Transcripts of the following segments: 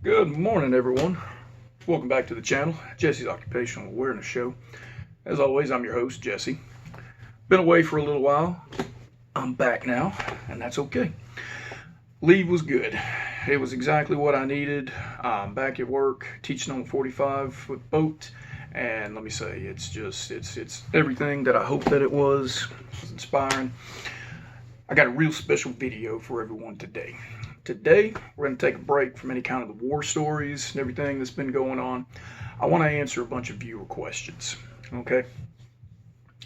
Good morning, everyone. Welcome back to the channel, Jesse's Occupational Awareness Show. As always, I'm your host, Jesse. Been away for a little while. I'm back now, and that's okay. Leave was good. It was exactly what I needed. I'm back at work, teaching on the 45-foot boat, and let me say, it's everything that I hoped that it was. It was inspiring. I got a real special video for everyone today. Today, we're going to take a break from any kind of the war stories and everything that's been going on. I want to answer a bunch of viewer questions, okay?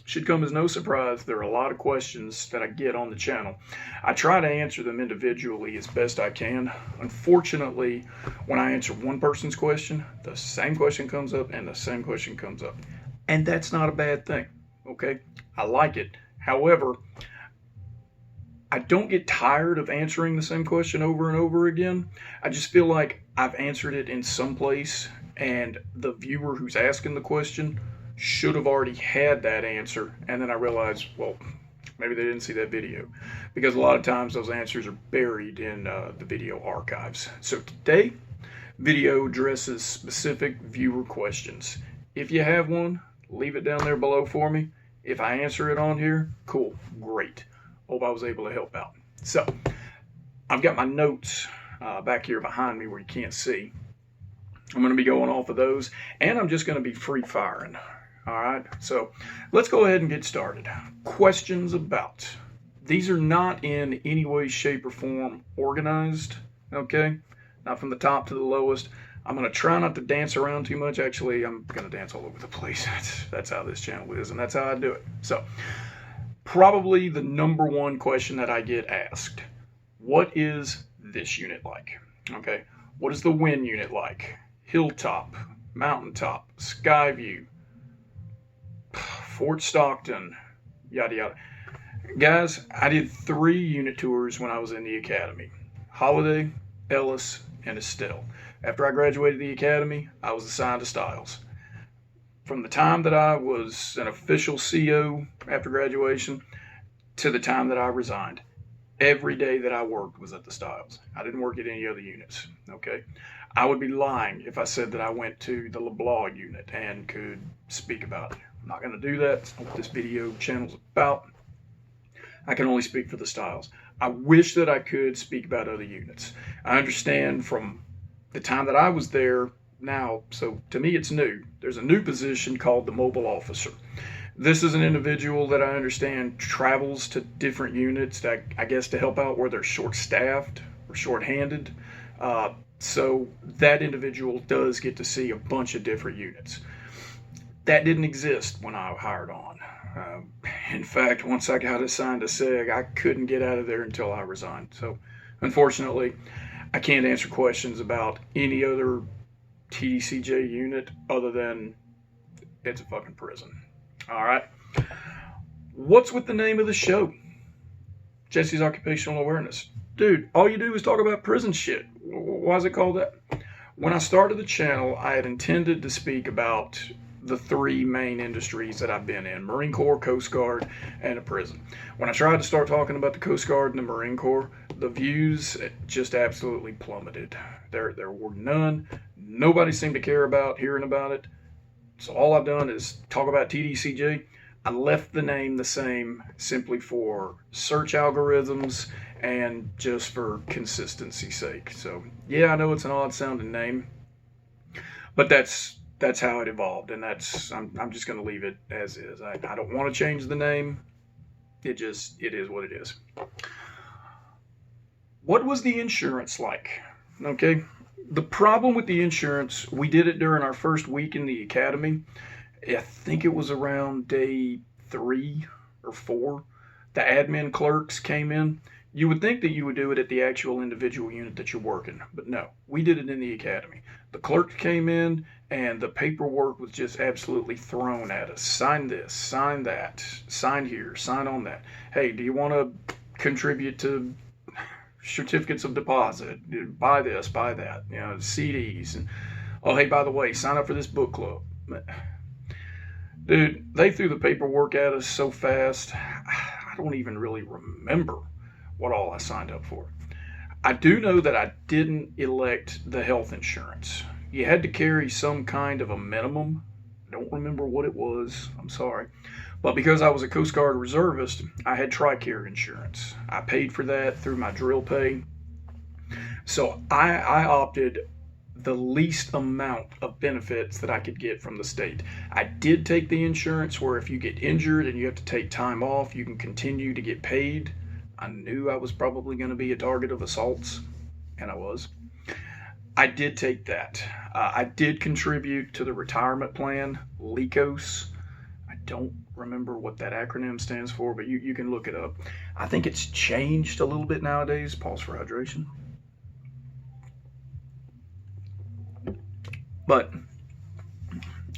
Should come as no surprise, there are a lot of questions that I get on the channel. I try to answer them individually as best I can. Unfortunately, when I answer one person's question, the same question comes up and the same question comes up. And that's not a bad thing, okay? I like it. However, I don't get tired of answering the same question over and over again. I just feel like I've answered it in some place, and the viewer who's asking the question should have already had that answer. And then I realized, well, maybe they didn't see that video, because a lot of times those answers are buried in the video archives. So today, video addresses specific viewer questions. If you have one, leave it down there below for me. If I answer it on here, cool, great. Hope I was able to help out. So, I've got my notes back here behind me where you can't see. I'm going to be going off of those, and I'm just going to be free firing. All right, so let's go ahead and get started. Questions about. These are not in any way, shape, or form organized, okay? Not from the top to the lowest. I'm going to try not to dance around too much. Actually, I'm going to dance all over the place. That's how this channel is, and that's how I do it. So, probably the number one question that I get asked, what is this unit like? Okay, what is the wind unit like? Hilltop, mountaintop, Skyview, Fort Stockton, yada yada. Guys, I did 3 unit tours when I was in the academy. Holiday, Ellis, and Estelle. After I graduated the academy, I was assigned to Styles. From the time that I was an official CO after graduation to the time that I resigned, every day that I worked was at the Styles. I didn't work at any other units, okay? I would be lying if I said that I went to the LeBlanc unit and could speak about it. I'm not going to do that. That's not what this video channel's about. I can only speak for the Styles. I wish that I could speak about other units. I understand from the time that I was there now, so to me it's new. There's a new position called the mobile officer. This is an individual that I understand travels to different units, that I guess to help out where they're short-staffed or short-handed. So that individual does get to see a bunch of different units. That didn't exist when I hired on. In fact, once I got assigned to SEG, I couldn't get out of there until I resigned. So unfortunately, I can't answer questions about any other TDCJ unit other than it's a fucking prison. All right. What's with the name of the show? Jesse's Occupational Awareness. Dude, all you do is talk about prison shit. Why is it called that? When I started the channel, I had intended to speak about the 3 main industries that I've been in: Marine Corps, Coast Guard, and a prison. When I tried to start talking about the Coast Guard and the Marine Corps, the views just absolutely plummeted. There were none. Nobody seemed to care about hearing about it. So all I've done is talk about TDCJ. I left the name the same simply for search algorithms and just for consistency's sake. So yeah, I know it's an odd sounding name, but that's how it evolved, and I'm just going to leave it as is. I don't want to change the name. It is what it is. What was the insurance like? Okay. The problem with the insurance, we did it during our first week in the academy. I think it was around day 3 or 4. The admin clerks came in. You would think that you would do it at the actual individual unit that you're working, but no, we did it in the academy. The clerks came in, and the paperwork was just absolutely thrown at us. Sign this, sign that, sign here, sign on that. Hey, do you want to contribute to certificates of deposit? Buy this, buy that, CDs. And oh, hey, by the way, sign up for this book club. Dude, they threw the paperwork at us so fast, I don't even really remember what all I signed up for. I do know that I didn't elect the health insurance. You had to carry some kind of a minimum. I don't remember what it was. I'm sorry. But because I was a Coast Guard reservist, I had TRICARE insurance. I paid for that through my drill pay. So I opted the least amount of benefits that I could get from the state. I did take the insurance where if you get injured and you have to take time off, you can continue to get paid. I knew I was probably going to be a target of assaults, and I was. I did take that. I did contribute to the retirement plan, LECOS. I don't remember what that acronym stands for, but you can look it up. I think it's changed a little bit nowadays. Pause for hydration. But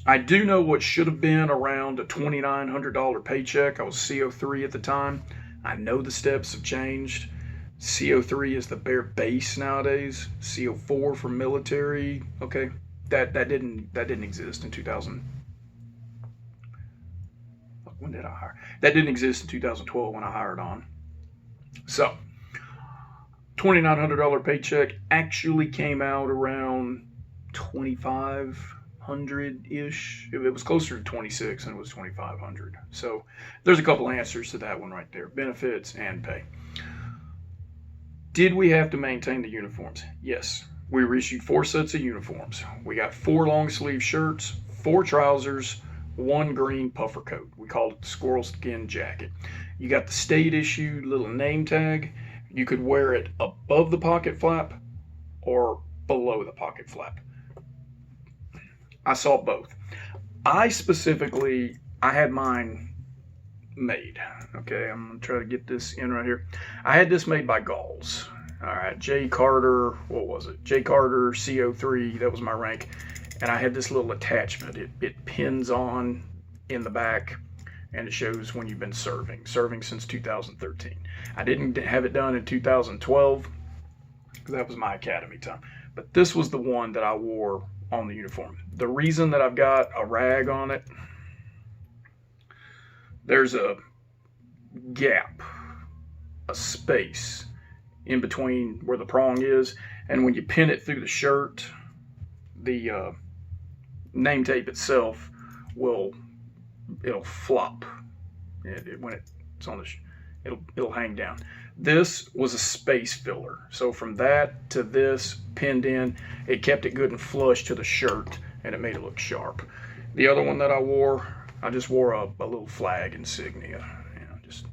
I do know what should have been around a $2,900 paycheck. I was CO3 at the time. I know the steps have changed. CO3 is the bare base nowadays. CO4 for military. Okay, that didn't exist in 2000. When did I hire? That didn't exist in 2012 when I hired on. So, $2,900 paycheck actually came out around 2,500-ish. It was closer to 26 and it was 2,500. So there's a couple answers to that one right there. Benefits and pay. Did we have to maintain the uniforms? Yes. We were issued 4 sets of uniforms. We got 4 long sleeve shirts, 4 trousers, 1 green puffer coat. We called it the squirrel skin jacket. You got the state issued little name tag. You could wear it above the pocket flap or below the pocket flap. I saw both. I had mine made. Okay, I'm going to try to get this in right here. I had this made by Galls. All right, J. Carter, what was it? J. Carter CO3, that was my rank. And I had this little attachment. It pins on in the back, and it shows when you've been serving since 2013. I didn't have it done in 2012, because that was my academy time. But this was the one that I wore on the uniform. The reason that I've got a rag on it, there's a gap, a space in between where the prong is, and when you pin it through the shirt, the name tape itself it'll flop. When it's on it'll hang down. This was a space filler. So from that to this pinned in, it kept it good and flush to the shirt, and it made it look sharp. The other one that I just wore a little flag insignia. Just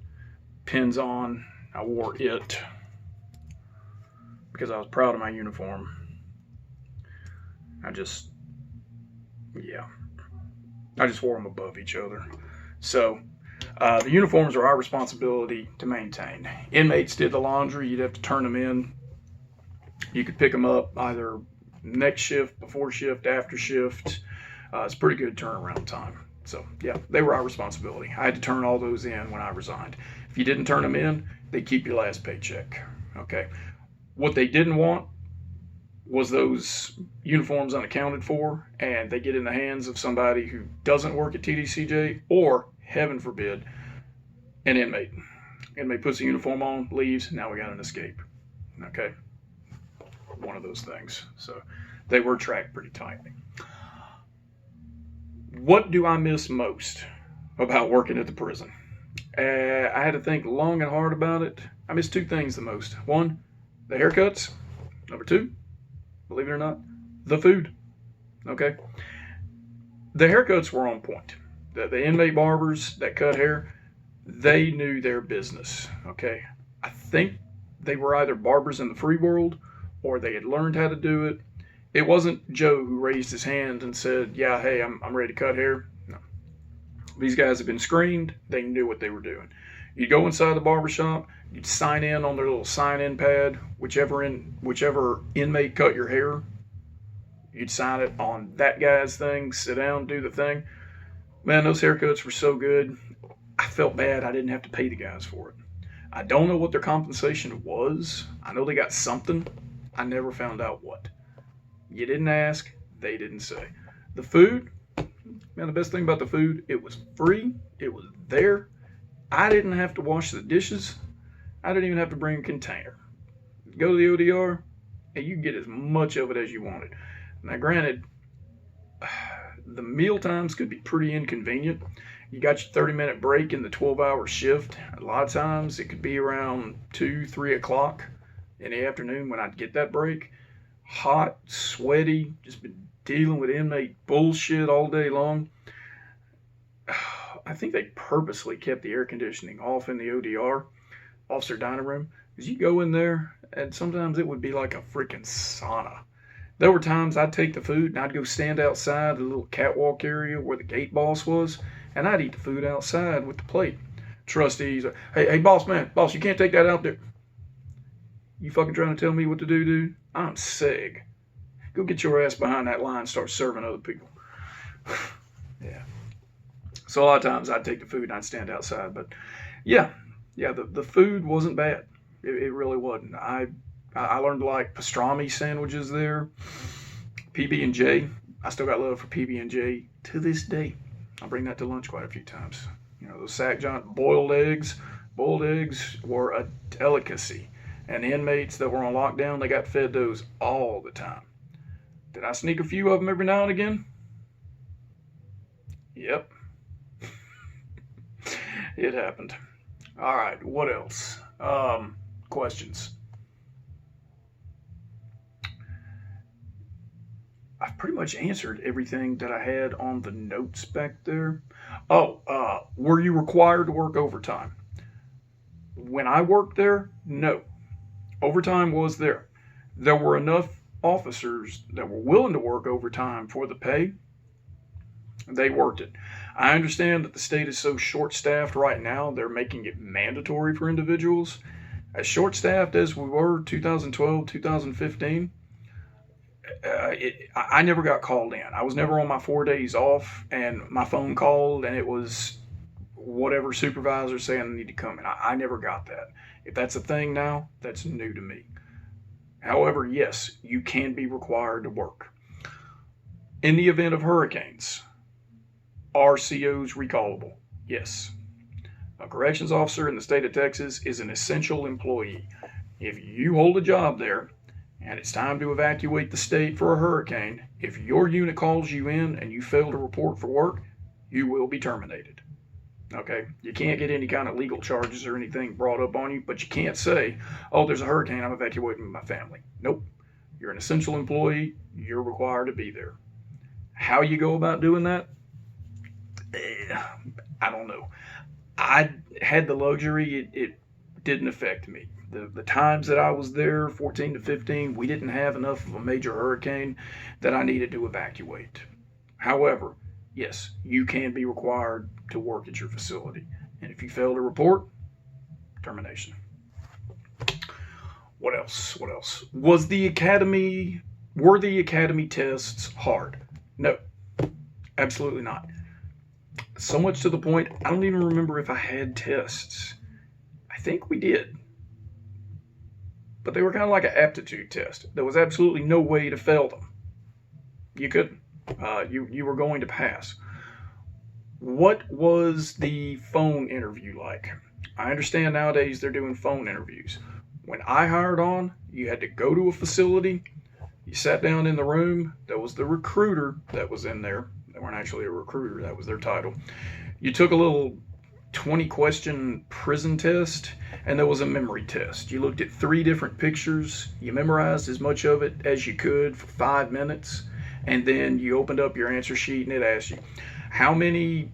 pins on. I wore it because I was proud of my uniform. I just wore them above each other. So the uniforms are our responsibility to maintain. Inmates did the laundry. You'd have to turn them in. You could pick them up either next shift, before shift, after shift. It's pretty good turnaround time. So yeah, they were our responsibility. I had to turn all those in when I resigned. If you didn't turn them in, they keep your last paycheck. Okay. What they didn't want was those uniforms unaccounted for, and they get in the hands of somebody who doesn't work at TDCJ, or heaven forbid, an inmate. Inmate puts a uniform on, leaves, now we got an escape. Okay? One of those things. So they were tracked pretty tightly. What do I miss most about working at the prison? I had to think long and hard about it. I miss 2 things the most. 1, the haircuts. Number 2, believe it or not, the food. Okay? The haircuts were on point. The inmate barbers that cut hair, they knew their business. Okay? I think they were either barbers in the free world or they had learned how to do it. It wasn't Joe who raised his hand and said, yeah, hey, I'm ready to cut hair. No. These guys have been screened. They knew what they were doing. You'd go inside the barbershop, you'd sign in on their little sign-in pad, whichever inmate cut your hair, you'd sign it on that guy's thing, sit down, do the thing. Man, those haircuts were so good. I felt bad I didn't have to pay the guys for it. I don't know what their compensation was. I know they got something. I never found out what. You didn't ask, they didn't say. The food, man, the best thing about the food, it was free, it was there. I didn't have to wash the dishes. I didn't even have to bring a container. go to the ODR, and you can get as much of it as you wanted. Now, granted, the meal times could be pretty inconvenient. You got your 30-minute break in the 12-hour shift. A lot of times it could be around 2, 3 o'clock in the afternoon when I'd get that break. Hot, sweaty, just been dealing with inmate bullshit all day long. I think they purposely kept the air conditioning off in the ODR, officer dining room, because you go in there and sometimes it would be like a freaking sauna. There were times I'd take the food and I'd go stand outside the little catwalk area where the gate boss was, and I'd eat the food outside with the plate. Trustees, hey, boss man, boss, you can't take that out there. You fucking trying to tell me what to do, dude? I'm sick. Go get your ass behind that line and start serving other people. Yeah. So a lot of times I'd take the food and I'd stand outside. But yeah, the food wasn't bad. It really wasn't. I learned to like pastrami sandwiches there. PB&J. I still got love for PB&J to this day. I bring that to lunch quite a few times. You know, those sack giant boiled eggs. Boiled eggs were a delicacy. And the inmates that were on lockdown, they got fed those all the time. Did I sneak a few of them every now and again? Yep. It happened. All right, what else? Questions. I've pretty much answered everything that I had on the notes back there. Oh, were you required to work overtime? When I worked there, no. Overtime was there. There were enough officers that were willing to work overtime for the pay. They worked it. I understand that the state is so short-staffed right now, they're making it mandatory for individuals. As short-staffed as we were 2012, 2015, I never got called in. I was never on my 4 days off, and my phone called, and it was whatever supervisor saying I need to come in. I never got that. If that's a thing now, that's new to me. However, yes, you can be required to work. In the event of hurricanes, are COs recallable? Yes. A corrections officer in the state of Texas is an essential employee. If you hold a job there and it's time to evacuate the state for a hurricane, if your unit calls you in and you fail to report for work, you will be terminated. Okay? You can't get any kind of legal charges or anything brought up on you, but you can't say, oh, there's a hurricane, I'm evacuating my family. Nope. You're an essential employee. You're required to be there. How you go about doing that? I don't know. I had the luxury. It didn't affect me. The times that I was there, 14 to 15, we didn't have enough of a major hurricane that I needed to evacuate. However, yes, you can be required to work at your facility. And if you fail to report, termination. What else? Were the academy tests hard? No, absolutely not. So much to the point, I don't even remember if I had tests. I think we did. But they were kind of like an aptitude test. There was absolutely no way to fail them. You couldn't. You were going to pass. What was the phone interview like? I understand nowadays they're doing phone interviews. When I hired on, you had to go to a facility. You sat down in the room. There was the recruiter that was in there. They weren't actually a recruiter. That was their title. You took a little 20-question prison test, and there was a memory test. You looked at 3 different pictures. You memorized as much of it as you could for 5 minutes, and then you opened up your answer sheet, and it asked you, how many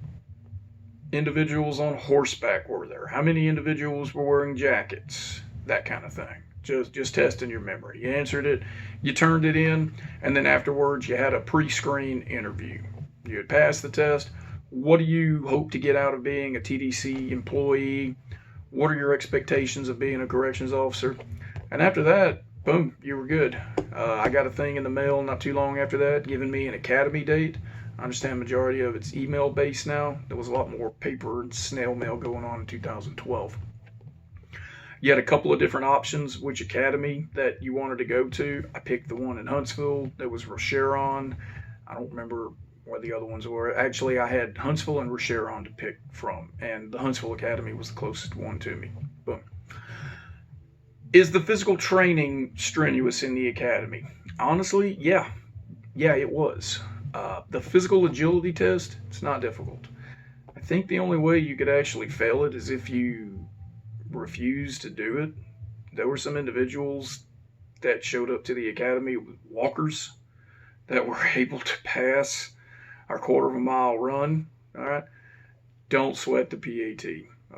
individuals on horseback were there? How many individuals were wearing jackets? That kind of thing. Just testing your memory. You answered it, you turned it in, and then afterwards you had a pre-screen interview. You had passed the test. What do you hope to get out of being a TDC employee? What are your expectations of being a corrections officer? And after that, boom, you were good. I got a thing in the mail not too long after that, giving me an academy date. I understand majority of it's email based now. There was a lot more paper and snail mail going on in 2012. You had a couple of different options, which academy that you wanted to go to. I picked the one in Huntsville. There was Rocheron. I don't remember what the other ones were. Actually, I had Huntsville and Rocheron to pick from, and the Huntsville Academy was the closest one to me. Boom. Is the physical training strenuous in the academy? Honestly, yeah. Yeah, it was. The physical agility test, it's not difficult. I think the only way you could actually fail it is if you refuse to do it. There were some individuals that showed up to the academy with walkers that were able to pass our quarter of a mile run. All right. Don't sweat the PAT.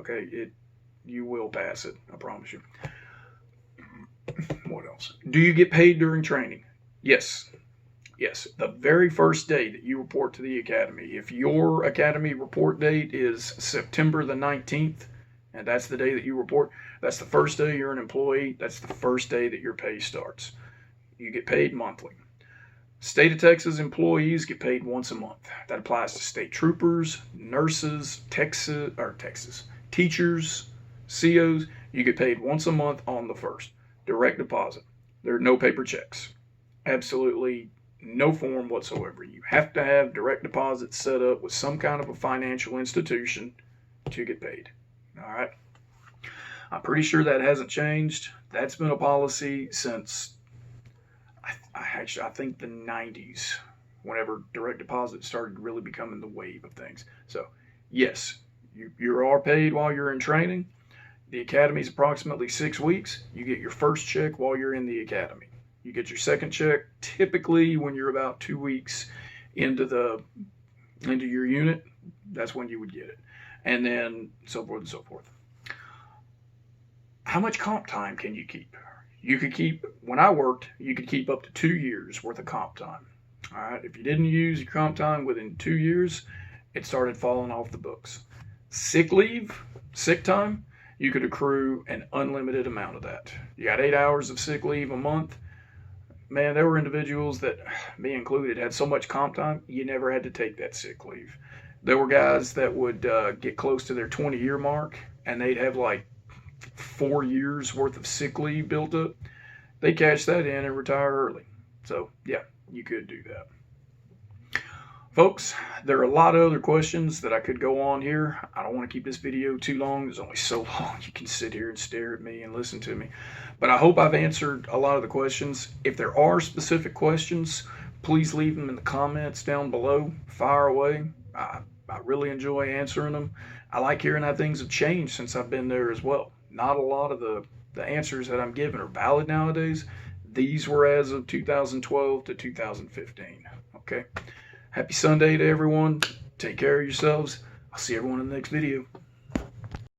Okay. You will pass it. I promise you. What else? Do you get paid during training? Yes. Yes. The very first day that you report to the academy, if your academy report date is September the 19th, and that's the day that you report, that's the first day you're an employee. That's the first day that your pay starts. You get paid monthly. State of Texas employees get paid once a month. That applies to state troopers, nurses, teachers, COs. You get paid once a month on the first. Direct deposit. There are no paper checks. Absolutely no form whatsoever. You have to have direct deposit set up with some kind of a financial institution to get paid. All right. I'm pretty sure that hasn't changed. That's been a policy since I think the 90s, whenever direct deposit started really becoming the wave of things. So, yes, you are paid while you're in training. The academy is approximately 6 weeks. You get your first check while you're in the academy. You get your second check typically when you're about 2 weeks into your unit. That's when you would get it. And then so forth and so forth. How much comp time can you keep? When I worked, you could keep up to 2 years worth of comp time. All right. If you didn't use your comp time within 2 years, it started falling off the books. Sick time, you could accrue an unlimited amount of that. You got 8 hours of sick leave a month. Man, there were individuals that, me included, had so much comp time, you never had to take that sick leave. There were guys that would get close to their 20-year mark, and they'd have like 4 years worth of sick leave built up. They cash that in and retire early. So, yeah, you could do that. Folks, there are a lot of other questions that I could go on here. I don't want to keep this video too long. There's only so long you can sit here and stare at me and listen to me. But I hope I've answered a lot of the questions. If there are specific questions, please leave them in the comments down below. Fire away. I really enjoy answering them. I like hearing how things have changed since I've been there as well. Not a lot of the answers that I'm giving are valid nowadays. These were as of 2012 to 2015. Okay. Happy Sunday to everyone. Take care of yourselves. I'll see everyone in the next video.